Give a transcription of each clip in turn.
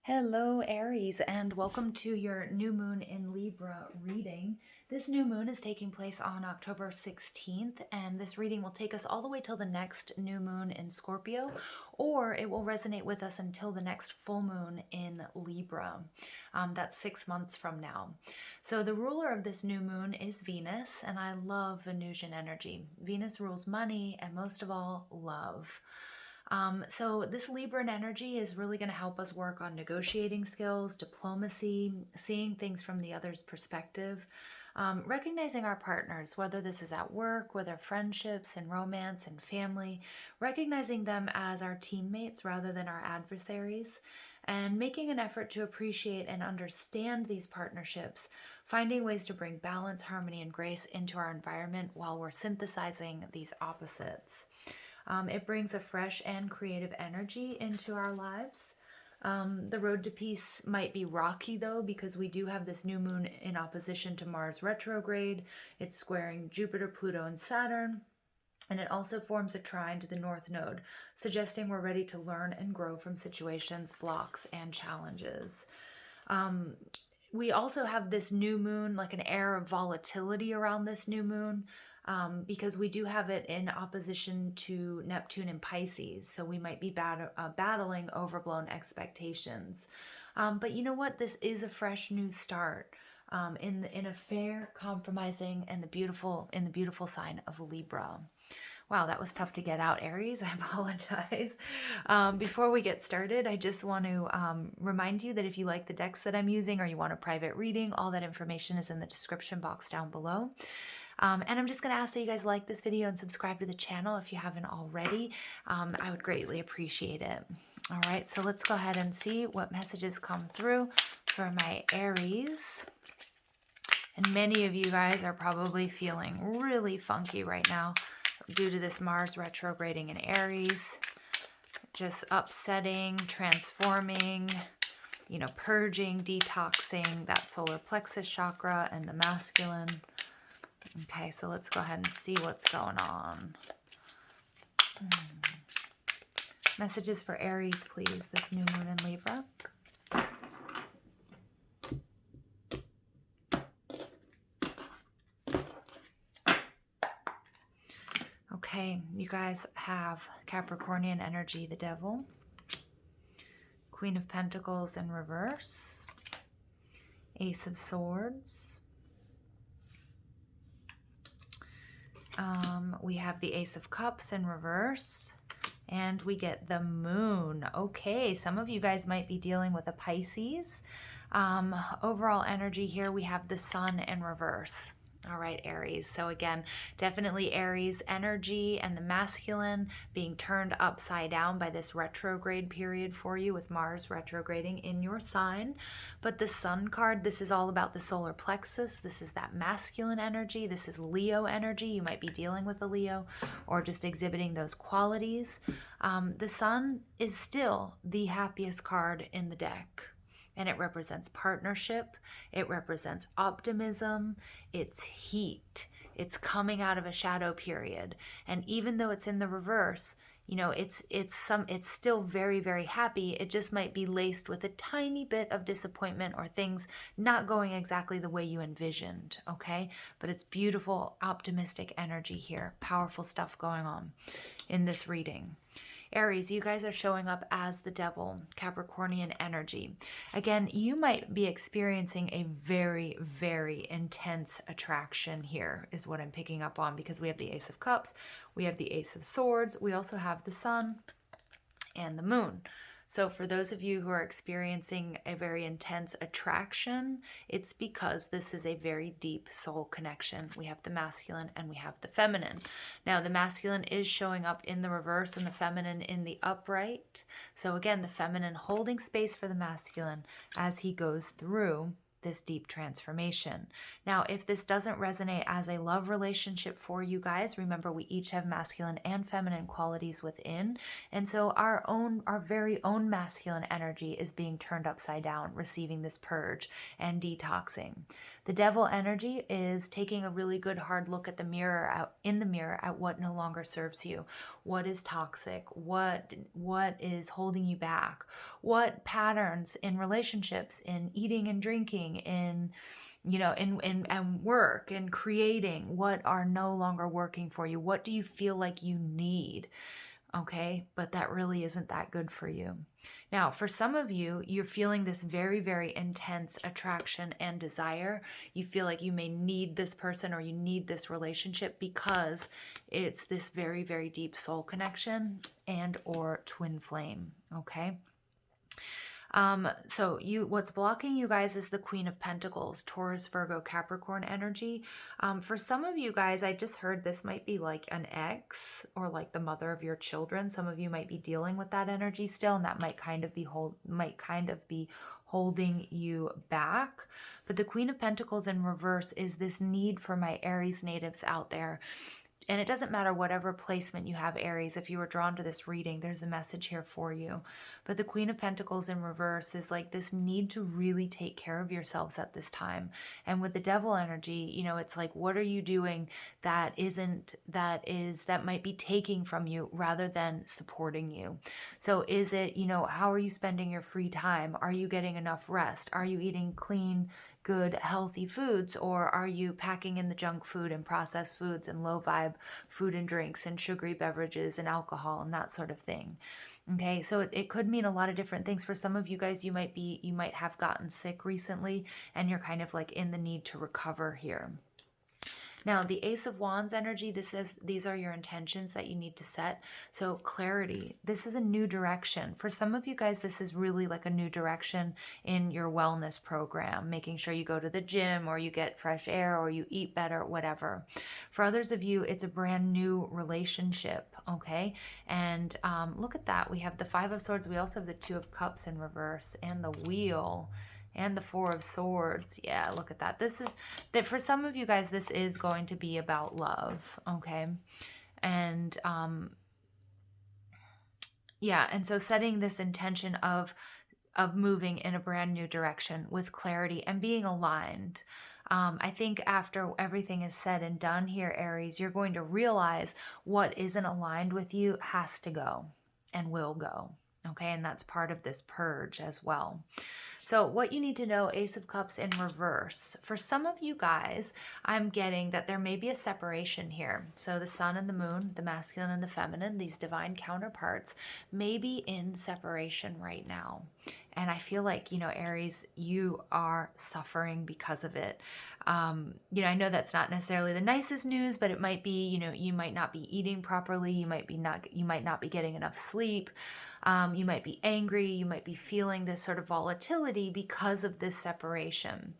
Hello, Aries, and welcome to your new moon in Libra reading. This new moon is taking place on October 16th, and this reading will take us all the way till the next new moon in Scorpio, or it will resonate with us until the next full moon in Libra. That's 6 months from now. So the ruler of this new moon is Venus, and I love Venusian energy. Venus rules money and most of all, love. So this Libran energy is really going to help us work on negotiating skills, diplomacy, seeing things from the other's perspective, recognizing our partners, whether this is at work, whether friendships and romance and family, recognizing them as our teammates rather than our adversaries, and making an effort to appreciate and understand these partnerships, finding ways to bring balance, harmony, and grace into our environment while we're synthesizing these opposites. It brings a fresh and creative energy into our lives. The road to peace might be rocky though, because we do have this new moon in opposition to Mars retrograde. It's squaring Jupiter, Pluto, and Saturn. And it also forms a trine to the North Node, suggesting we're ready to learn and grow from situations, blocks, and challenges. We also have this new moon, like an air of volatility around this new moon, because we do have it in opposition to Neptune and Pisces. So we might be battling overblown expectations. But you know what? This is a fresh new start in a fair, compromising, and in the beautiful sign of Libra. Wow, that was tough to get out, Aries. I apologize. Before we get started, I just want to remind you that if you like the decks that I'm using or you want a private reading, all that information is in the description box down below. And I'm just going to ask that you guys like this video and subscribe to the channel if you haven't already. I would greatly appreciate it. All right, so let's go ahead and see what messages come through for my Aries. And many of you guys are probably feeling really funky right now due to this Mars retrograding in Aries. Just upsetting, transforming, purging, detoxing that solar plexus chakra and the masculine. Okay, so let's go ahead and see what's going on. Messages for Aries, please, this new moon in Libra. Okay, you guys have Capricornian energy, the devil, Queen of Pentacles in reverse, Ace of Swords. We have the Ace of Cups in reverse, and we get the Moon. Okay, some of you guys might be dealing with a Pisces. Overall energy here, we have the Sun in reverse. All right, Aries. So again, definitely Aries energy and the masculine being turned upside down by this retrograde period for you with Mars retrograding in your sign. But the Sun card, this is all about the solar plexus. This is that masculine energy. This is Leo energy. You might be dealing with a Leo or just exhibiting those qualities. The Sun is still the happiest card in the deck. And it represents partnership, it represents optimism, it's heat, it's coming out of a shadow period. And even though it's in the reverse, it's still very, very happy. It just might be laced with a tiny bit of disappointment or things not going exactly the way you envisioned, okay? But it's beautiful, optimistic energy here, powerful stuff going on in this reading. Aries, you guys are showing up as the devil, Capricornian energy. Again, you might be experiencing a very, very intense attraction here, is what I'm picking up on, because we have the Ace of Cups, we have the Ace of Swords, we also have the Sun and the Moon. So for those of you who are experiencing a very intense attraction, it's because this is a very deep soul connection. We have the masculine and we have the feminine. Now the masculine is showing up in the reverse and the feminine in the upright. So again, the feminine holding space for the masculine as he goes through this deep transformation. Now, if this doesn't resonate as a love relationship for you guys, remember we each have masculine and feminine qualities within. And so our very own masculine energy is being turned upside down, receiving this purge and detoxing. The devil energy is taking a really good hard look at the mirror, in the mirror, at what no longer serves you, what is toxic, what is holding you back, what patterns in relationships, in eating and drinking, in and work and creating, what are no longer working for you, what do you feel like you need, okay, but that really isn't that good for you. Now, for some of you, you're feeling this very, very intense attraction and desire. You feel like you may need this person or you need this relationship because it's this very, very deep soul connection and or twin flame, okay? So what's blocking you guys is the Queen of Pentacles, Taurus, Virgo, Capricorn energy. For some of you guys, I just heard this might be like an ex or like the mother of your children. Some of you might be dealing with that energy still, and that might kind of be holding you back. But the Queen of Pentacles in reverse is this need for my Aries natives out there. And it doesn't matter whatever placement you have, Aries. If you were drawn to this reading, there's a message here for you. But the Queen of Pentacles in reverse is like this need to really take care of yourselves at this time. And with the devil energy, it's like, what are you doing that might be taking from you rather than supporting you? So is it, how are you spending your free time? Are you getting enough rest? Are you eating clean, good, healthy foods, or are you packing in the junk food and processed foods and low vibe food and drinks and sugary beverages and alcohol and that sort of thing? Okay, so it could mean a lot of different things. For some of you guys, you might have gotten sick recently and you're kind of like in the need to recover here. Now, the Ace of Wands energy, these are your intentions that you need to set. So clarity, this is a new direction. For some of you guys, this is really like a new direction in your wellness program, making sure you go to the gym or you get fresh air or you eat better, whatever. For others of you, it's a brand new relationship, okay? And look at that. We have the Five of Swords. We also have the Two of Cups in reverse and the Wheel. And the Four of Swords. Yeah, look at that. For some of you guys, this is going to be about love, okay? And yeah, and so setting this intention of moving in a brand new direction with clarity and being aligned. I think after everything is said and done here, Aries, you're going to realize what isn't aligned with you has to go and will go, okay? And that's part of this purge as well. So what you need to know, Ace of Cups in reverse. For some of you guys, I'm getting that there may be a separation here. So the sun and the moon, the masculine and the feminine, these divine counterparts, may be in separation right now. And I feel like, Aries, you are suffering because of it. I know that's not necessarily the nicest news, but it might be, you might not be eating properly. You might not be getting enough sleep. You might be angry. You might be feeling this sort of volatility because of this separation.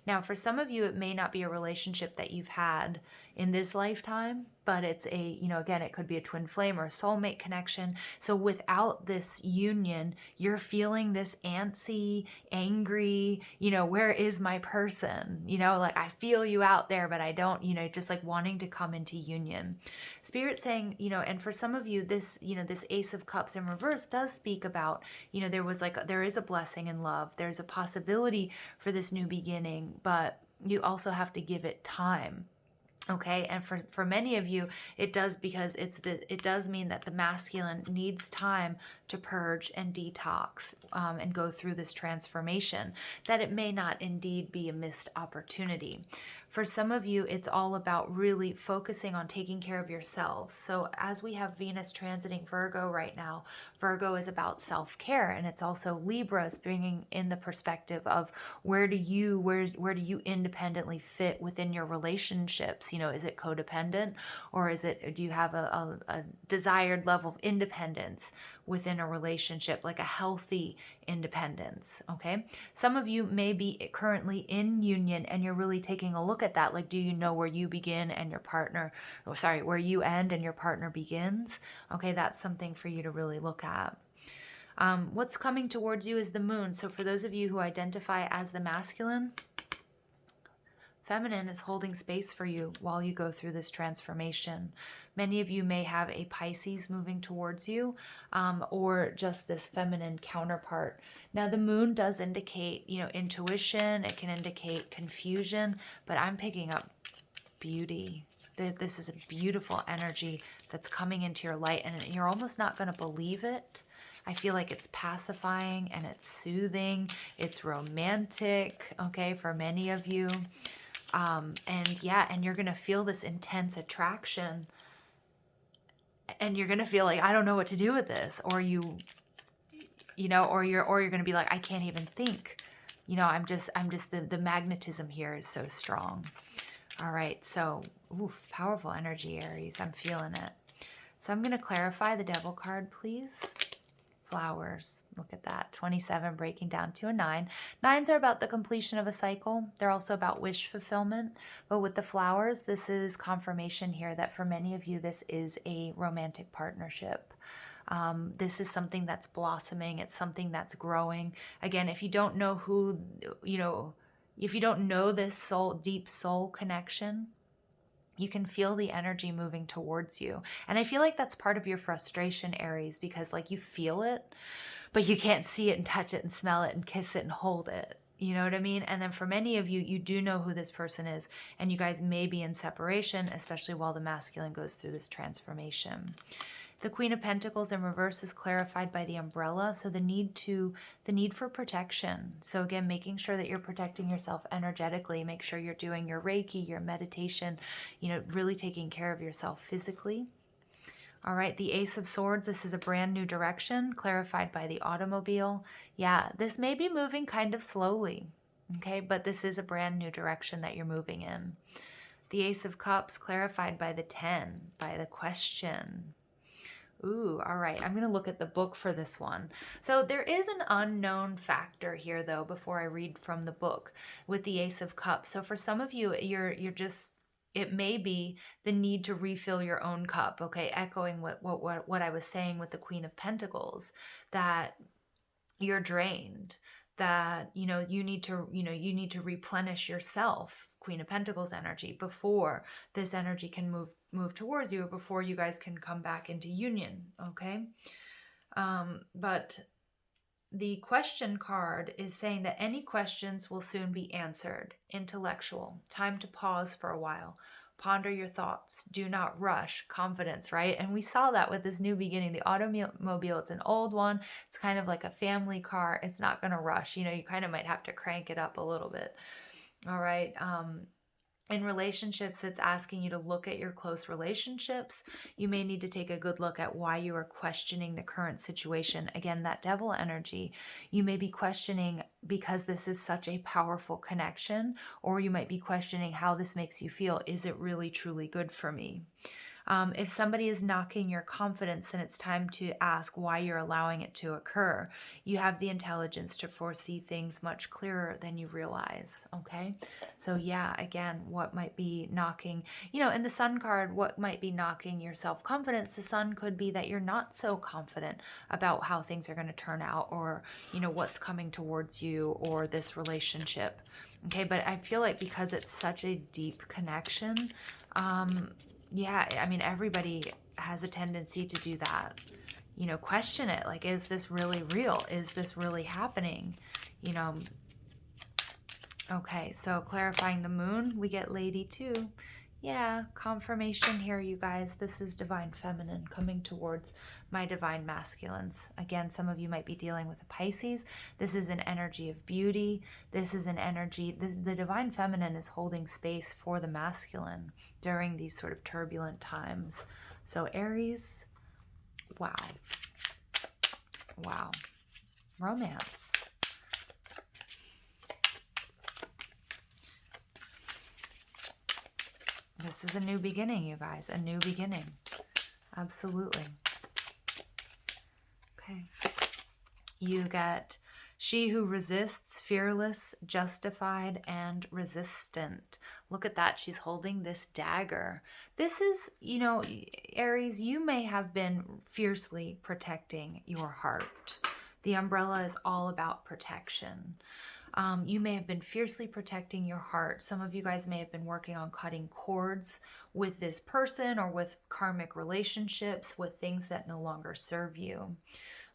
Now, for some of you, it may not be a relationship that you've had in this lifetime, but it's again, it could be a twin flame or a soulmate connection. So without this union, you're feeling this antsy, angry, where is my person? Like I feel you out there, but I don't, just like wanting to come into union. Spirit saying, and for some of you, this Ace of Cups in reverse does speak about, there is a blessing in love. There's a possibility for this new beginning, but you also have to give it time. Okay, and for many of you, it does, because it does mean that the masculine needs time to purge and detox and go through this transformation, that it may not indeed be a missed opportunity. For some of you, it's all about really focusing on taking care of yourselves. So as we have Venus transiting Virgo right now, Virgo is about self-care, and it's also Libras bringing in the perspective of where do you independently fit within your relationships? Is it codependent, or do you have a desired level of independence within a relationship, like a healthy independence? Okay, some of you may be currently in union and you're really taking a look at that. Like, do you know where you begin and your partner, where you end and your partner begins? Okay, that's something for you to really look at. What's coming towards you is the moon. So for those of you who identify as the masculine, feminine is holding space for you while you go through this transformation. Many of you may have a Pisces moving towards you, or just this feminine counterpart. Now, the moon does indicate, intuition. It can indicate confusion, but I'm picking up beauty. This is a beautiful energy that's coming into your light, and you're almost not going to believe it. I feel like it's pacifying and it's soothing. It's romantic, okay, for many of you. And you're going to feel this intense attraction, and you're going to feel like, I don't know what to do with this, or you're going to be like, I can't even think. The magnetism here is so strong. All right, so powerful energy, Aries. I'm feeling it. So I'm going to clarify the Devil card, please. Flowers. Look at that. 27 breaking down to a 9. 9s are about the completion of a cycle. They're also about wish fulfillment. But with the flowers, this is confirmation here that for many of you, this is a romantic partnership. This is something that's blossoming. It's something that's growing. Again, if you don't know if you don't know this deep soul connection, you can feel the energy moving towards you. And I feel like that's part of your frustration, Aries, because like you feel it, but you can't see it and touch it and smell it and kiss it and hold it. You know what I mean? And then for many of you, you do know who this person is, and you guys may be in separation, especially while the masculine goes through this transformation. The Queen of Pentacles in reverse is clarified by the umbrella. So the need for protection. So again, making sure that you're protecting yourself energetically. Make sure you're doing your Reiki, your meditation, really taking care of yourself physically. All right, the Ace of Swords, this is a brand new direction, clarified by the automobile. Yeah, this may be moving kind of slowly, okay, but this is a brand new direction that you're moving in. The Ace of Cups, clarified by the 10, by the question. Ooh, all right. I'm going to look at the book for this one. So there is an unknown factor here, though, before I read from the book with the Ace of Cups. So for some of you, it may be the need to refill your own cup, okay? Echoing what I was saying with the Queen of Pentacles, that you're drained, that you need to replenish yourself, Queen of Pentacles energy, before this energy can move towards you, or before you guys can come back into union, okay? But the question card is saying that any questions will soon be answered. Intellectual. Time to pause for a while. Ponder your thoughts. Do not rush. Confidence, right? And we saw that with this new beginning. The automobile, it's an old one. It's kind of like a family car. It's not going to rush. You kind of might have to crank it up a little bit. All right. In relationships, it's asking you to look at your close relationships. You may need to take a good look at why you are questioning the current situation. Again, that Devil energy, you may be questioning because this is such a powerful connection, or you might be questioning how this makes you feel. Is it really, truly good for me? If somebody is knocking your confidence, then it's time to ask why you're allowing it to occur. You have the intelligence to foresee things much clearer than you realize, okay? So yeah, again, what might be knocking, in the Sun card, what might be knocking your self-confidence, the Sun could be that you're not so confident about how things are going to turn out, or, what's coming towards you, or this relationship, okay? But I feel like because it's such a deep connection, yeah, I mean, everybody has a tendency to do that. Question it. Like, is this really real? Is this really happening? Okay, so clarifying the moon, we get Lady 2. Yeah, confirmation here, you guys. This is divine feminine coming towards my divine masculines. Again, some of you might be dealing with a Pisces. This is an energy of beauty. This is an energy, the divine feminine is holding space for the masculine during these sort of turbulent times. So Aries, wow. Wow. Romance. This is a new beginning, you guys. A new beginning. Absolutely. Okay. You get she who resists, fearless, justified, and resistant. Look at that. She's holding this dagger. This is, Aries, you may have been fiercely protecting your heart. The umbrella is all about protection. You may have been fiercely protecting your heart. Some of you guys may have been working on cutting cords with this person or with karmic relationships, with things that no longer serve you.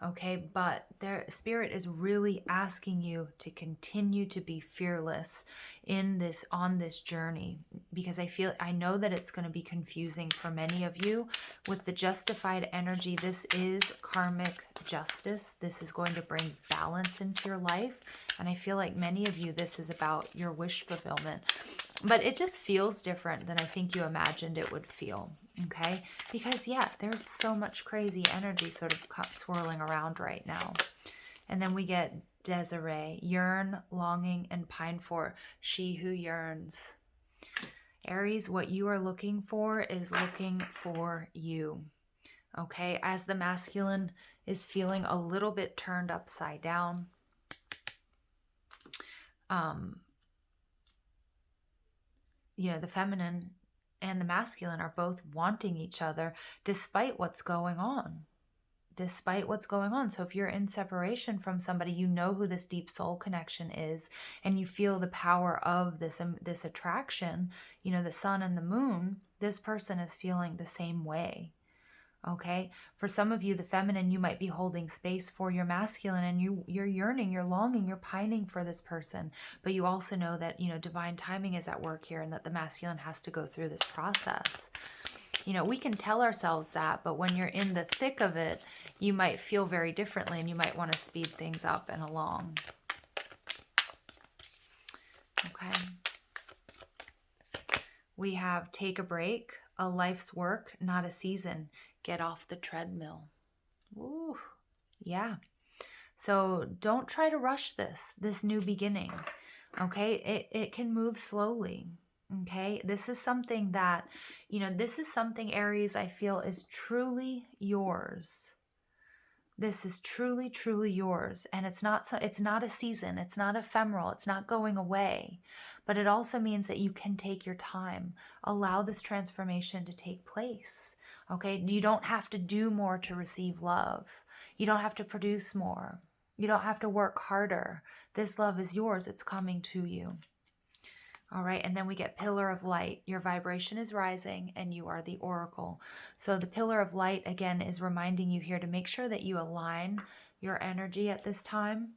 Okay, but their spirit is really asking you to continue to be fearless in this, on this journey, because I know that it's going to be confusing for many of you with the justified energy. This is karmic justice. This is going to bring balance into your life, and I feel like many of you, this is about your wish fulfillment, but it just feels different than I think you imagined it would feel. Okay, because yeah, there's so much crazy energy sort of swirling around right now. And then we get Desiree, yearn, longing, and pine for, she who yearns. Aries, what you are looking for is looking for you. Okay, as the masculine is feeling a little bit turned upside down. You know, the feminine and the masculine are both wanting each other despite what's going on. Despite what's going on. So if you're in separation from somebody, you know who this deep soul connection is, and you feel the power of this attraction, you know, the sun and the moon, this person is feeling the same way. Okay, for some of you, the feminine, you might be holding space for your masculine, and you're yearning, you're longing, you're pining for this person, but you also know that, you know, divine timing is at work here, and that the masculine has to go through this process. You know, we can tell ourselves that, but when you're in the thick of it, you might feel very differently, and you might want to speed things up and along. Okay. We have take a break, a life's work, not a season. Get off the treadmill. Ooh, yeah. So don't try to rush this new beginning. Okay, it can move slowly. Okay, this is something that, you know, this is something, Aries, I feel is truly yours. This is truly, truly yours. And it's not a season. It's not ephemeral. It's not going away. But it also means that you can take your time. Allow this transformation to take place. Okay? You don't have to do more to receive love. You don't have to produce more. You don't have to work harder. This love is yours. It's coming to you. All right, and then we get pillar of light. Your vibration is rising and you are the oracle. So the pillar of light, again, is reminding you here to make sure that you align your energy at this time.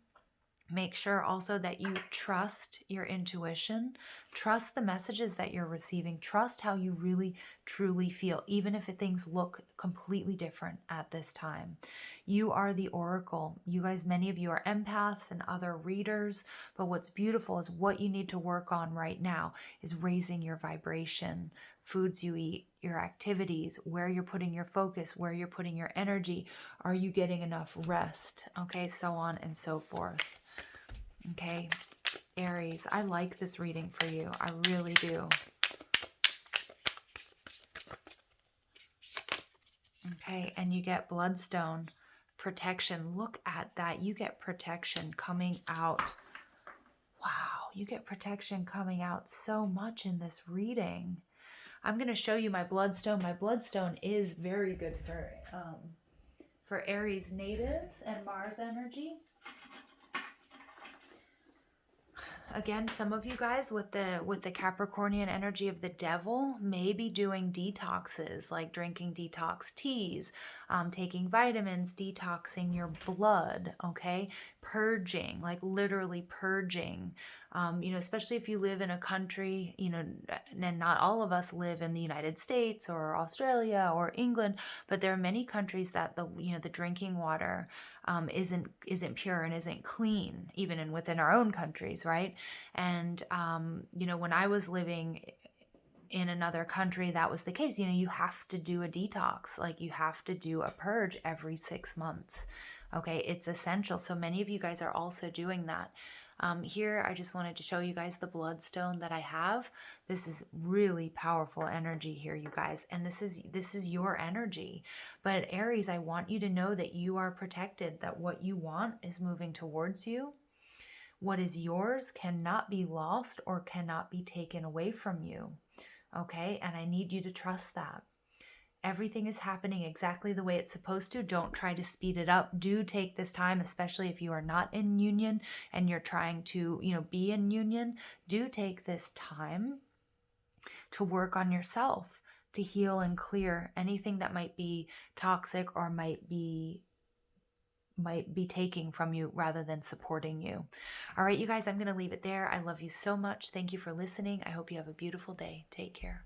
Make sure also that you trust your intuition, trust the messages that you're receiving, trust how you really, truly feel, even if things look completely different at this time. You are the oracle. You guys, many of you are empaths and other readers, but what's beautiful is what you need to work on right now is raising your vibration, foods you eat, your activities, where you're putting your focus, where you're putting your energy. Are you getting enough rest? Okay, so on and so forth. Okay, Aries, I like this reading for you. I really do. Okay, and you get bloodstone protection. Look at that. You get protection coming out. Wow, you get protection coming out so much in this reading. I'm going to show you my bloodstone. My bloodstone is very good for Aries natives and Mars energy. Again, some of you guys with the Capricornian energy of the devil may be doing detoxes, like drinking detox teas, taking vitamins, detoxing your blood, okay? Purging, like literally purging. You know, especially if you live in a country, you know, and not all of us live in the United States or Australia or England, but there are many countries that the drinking water isn't pure and isn't clean, even within our own countries, right? And you know, when I was living in another country, that was the case. You know, you have to do a detox, like you have to do a purge every 6 months. Okay, it's essential. So many of you guys are also doing that. Here, I just wanted to show you guys the bloodstone that I have. This is really powerful energy here, you guys, and this is your energy. But Aries, I want you to know that you are protected, that what you want is moving towards you. What is yours cannot be lost or cannot be taken away from you. Okay, and I need you to trust that. Everything is happening exactly the way it's supposed to. Don't try to speed it up. Do take this time, especially if you are not in union and you're trying to, be in union. Do take this time to work on yourself, to heal and clear anything that might be toxic or might be taking from you rather than supporting you. All right, you guys, I'm going to leave it there. I love you so much. Thank you for listening. I hope you have a beautiful day. Take care.